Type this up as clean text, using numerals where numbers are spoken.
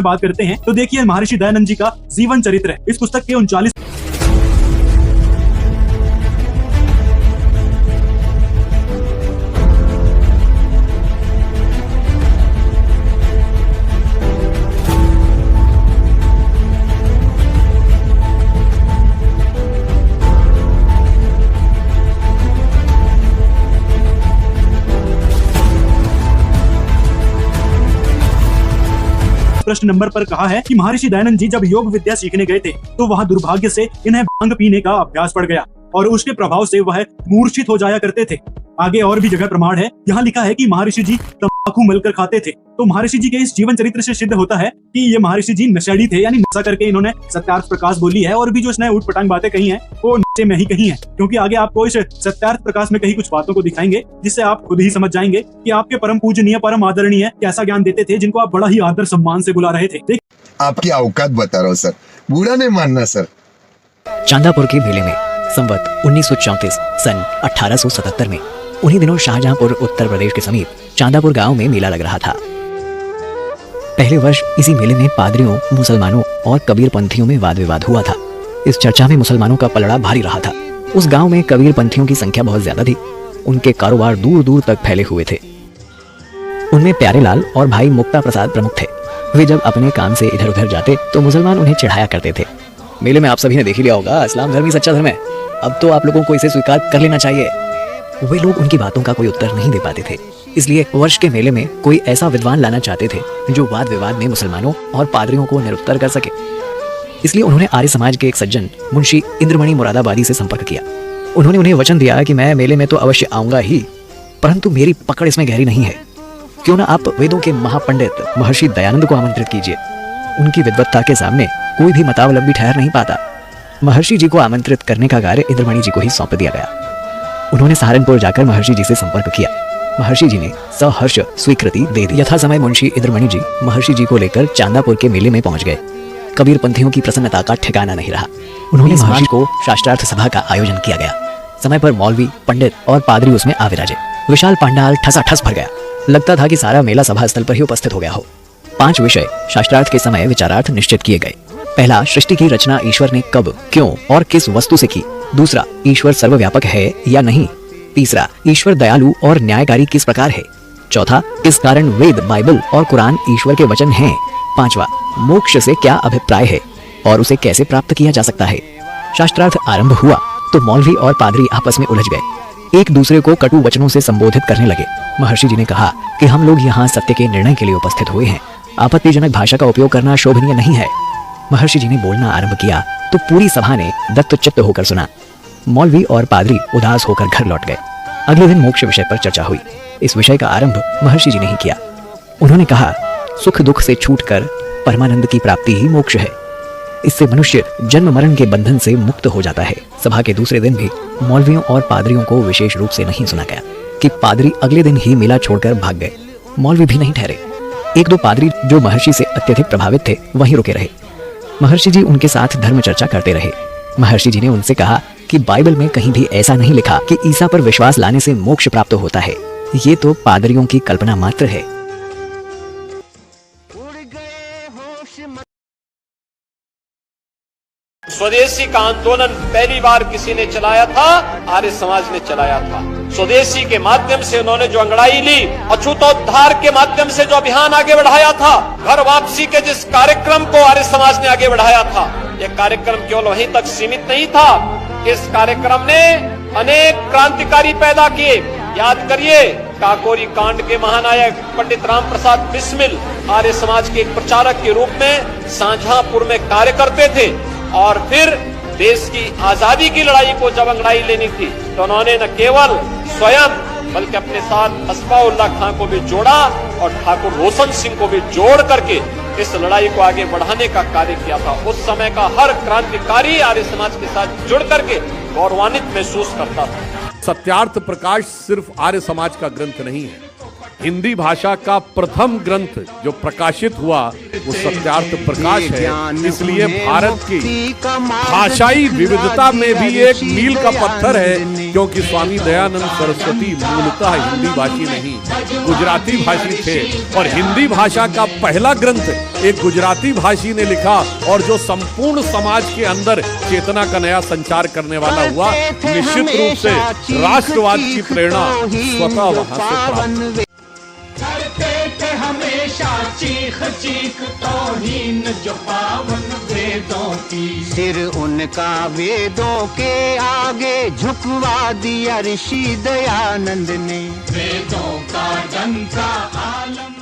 बात करते हैं तो देखिए महर्षि दयानंद जी का जीवन चरित्र है। इस पुस्तक के 39 प्रश्न नंबर पर कहा है कि महर्षि दयानंद जी जब योग विद्या सीखने गए थे तो वहाँ दुर्भाग्य से इन्हें भांग पीने का अभ्यास पड़ गया और उसके प्रभाव से वह मूर्छित हो जाया करते थे। आगे और भी जगह प्रमाण है। यहाँ लिखा है कि महर्षि जी तंबाकू मलकर खाते थे। तो महर्षि जी के इस जीवन चरित्र से सिद्ध होता है कि ये महर्षि जी नशेड़ी थे, यानी नशा करके इन्होंने सत्यार्थ प्रकाश बोली है। और भी जो इसने ऊटपटांग बातें कही हैं वो नशे में ही कही हैं, क्योंकि आगे आपको इस सत्यार्थ प्रकाश में कही कुछ बातों को दिखाएंगे जिससे आप खुद ही समझ जाएंगे कि आपके परम पूजनीय परम आदरणीय कैसा ज्ञान देते थे, जिनको आप बड़ा ही आदर सम्मान से बुला रहे थे। आपकी औकात बता रहा हूँ सर, बुरा नहीं मानना सर। चांदापुर के मेले में संवत 1934 सन 1877 में उन्हीं दिनों शाहजहांपुर उत्तर प्रदेश के समीप चांदापुर गांव में मेला लग रहा था। पहले वर्ष इसी मेले में पादरियों, मुसलमानों और कबीर पंथियों में वाद विवाद हुआ था। इस चर्चा में मुसलमानों का पलड़ा भारी रहा था। उस गांव में कबीर पंथियों की संख्या बहुत ज्यादा थी। उनके कारोबार दूर दूर तक फैले हुए थे। उनमें प्यारेलाल और भाई मुक्ता प्रसाद प्रमुख थे। वे जब अपने काम से इधर उधर जाते तो मुसलमान उन्हें चिढ़ाया करते थे। मेले में आप सभी ने देख ही लिया होगा, इस्लाम धर्म ही सच्चा धर्म है, अब तो आप लोगों को इसे स्वीकार कर लेना चाहिए। वे लोग उनकी बातों का कोई उत्तर नहीं दे पाते थे। इसलिए वर्ष के मेले में कोई ऐसा विद्वान लाना चाहते थे जो वाद विवाद में मुसलमानों और पादरियों को निरुत्तर कर सके। इसलिए उन्होंने आर्य समाज के एक सज्जन मुंशी इंद्रमणि मुरादाबादी से संपर्क किया। उन्होंने उन्हें वचन दिया कि मैं मेले में तो अवश्य आऊंगा ही, परंतु मेरी पकड़ इसमें गहरी नहीं है। क्यों ना आप वेदों के महापंडित महर्षि दयानंद को आमंत्रित कीजिए। उनकी विद्वत्ता के सामने कोई भी मतावलंबी ठहर नहीं पाता। महर्षि जी को आमंत्रित करने का कार्य इंद्रमणि जी को ही सौंप दिया गया। उन्होंने सहारनपुर जाकर महर्षि जी से संपर्क किया। महर्षि जी ने सहर्ष स्वीकृति दे दी। यथा समय मुंशी इंद्रमणि जी महर्षि जी को लेकर चांदापुर के मेले में पहुंच गए। कबीर पंथियों की प्रसन्नता का ठिकाना नहीं रहा। उन्होंने महर्षि को शास्त्रार्थ सभा का आयोजन किया गया। समय पर मौलवी, पंडित और पादरी उसमें आ विराजे। विशाल पंडाल ठसाठस भर गया। लगता था कि सारा मेला सभा स्थल पर ही उपस्थित हो गया हो। 5 विषय शास्त्रार्थ के समय विचारार्थ निश्चित किए गए। पहला, सृष्टि की रचना ईश्वर ने कब, क्यों और किस वस्तु से की। दूसरा, ईश्वर सर्वव्यापक है या नहीं। तीसरा, ईश्वर दयालु और न्यायकारी किस प्रकार है। चौथा, किस कारण वेद, बाइबल और कुरान ईश्वर के वचन हैं। पांचवा, मोक्ष से क्या अभिप्राय है और उसे कैसे प्राप्त किया जा सकता है। शास्त्रार्थ आरंभ हुआ तो मौलवी और पादरी आपस में उलझ गए। एक दूसरे को कटु वचनों से संबोधित करने लगे। महर्षि जी ने कहा कि हम लोग यहाँ सत्य के निर्णय के लिए उपस्थित हुए हैं। आपत्तिजनक भाषा का उपयोग करना शोभनीय नहीं है। महर्षि जी ने बोलना आरंभ किया तो पूरी सभा ने दत्तचित्त होकर सुना। मौलवी और पादरी उदास होकर घर लौट गए। अगले दिन मोक्ष विषय पर चर्चा हुई। इस विषय का आरंभ महर्षि जी ने ही किया। उन्होंने कहा, सुख दुख से छूटकर परमानंद की प्राप्ति ही मोक्ष है। इससे मनुष्य जन्म मरण के बंधन से मुक्त हो जाता है। सभा के दूसरे दिन भी मौलवियों और पादरियों को विशेष रूप से नहीं सुना गया कि पादरी अगले दिन ही मेला छोड़कर भाग गए। मौलवी भी नहीं ठहरे। 1-2 पादरी जो महर्षि से अत्यधिक प्रभावित थे वहीं रुके रहे। महर्षि जी उनके साथ धर्म चर्चा करते रहे। महर्षि जी ने उनसे कहा कि बाइबल में कहीं भी ऐसा नहीं लिखा कि ईसा पर विश्वास लाने से मोक्ष प्राप्त होता है। ये तो पादरियों की कल्पना मात्र है। स्वदेशी का आंदोलन पहली बार किसी ने चलाया था, आर्य समाज ने चलाया था। स्वदेशी के माध्यम से उन्होंने जो अंगड़ाई ली, अछूतोद्धार के माध्यम से जो अभियान आगे बढ़ाया था, घर वापसी के जिस कार्यक्रम को आर्य समाज ने आगे बढ़ाया था, यह कार्यक्रम केवल वहीं तक सीमित नहीं था। इस कार्यक्रम ने अनेक क्रांतिकारी पैदा किए। याद करिए, काकोरी कांड के महानायक पंडित राम प्रसाद बिस्मिल आर्य समाज के एक प्रचारक के रूप में शाहजहांपुर में कार्य करते थे। और फिर देश की आजादी की लड़ाई को जब अंगड़ाई लेनी थी तो उन्होंने न केवल स्वयं बल्कि अपने साथ हस्फाउल्लाह खां को भी जोड़ा और ठाकुर रोशन सिंह को भी जोड़ करके इस लड़ाई को आगे बढ़ाने का कार्य किया था। उस समय का हर क्रांतिकारी आर्य समाज के साथ जुड़ करके गौरवान्वित महसूस करता था। सत्यार्थ प्रकाश सिर्फ आर्य समाज का ग्रंथ नहीं है, हिंदी भाषा का प्रथम ग्रंथ जो प्रकाशित हुआ वो सत्यार्थ प्रकाश है। इसलिए भारत की भाषाई विविधता में भी एक मील का पत्थर है, क्योंकि स्वामी दयानंद सरस्वती मूलतः हिंदी भाषी नहीं, गुजराती भाषी थे। और हिंदी भाषा का पहला ग्रंथ एक गुजराती भाषी ने लिखा, और जो संपूर्ण समाज के अंदर चेतना का नया संचार करने वाला हुआ। निश्चित रूप से राष्ट्रवाद की प्रेरणा स्वतः वहां से प्राप्त। हमेशा चीख चीख तौहीन जो पावन वेदों की, सिर उनका वेदों के आगे झुकवा दिया ऋषि दयानंद ने। वेदों का डंका आलम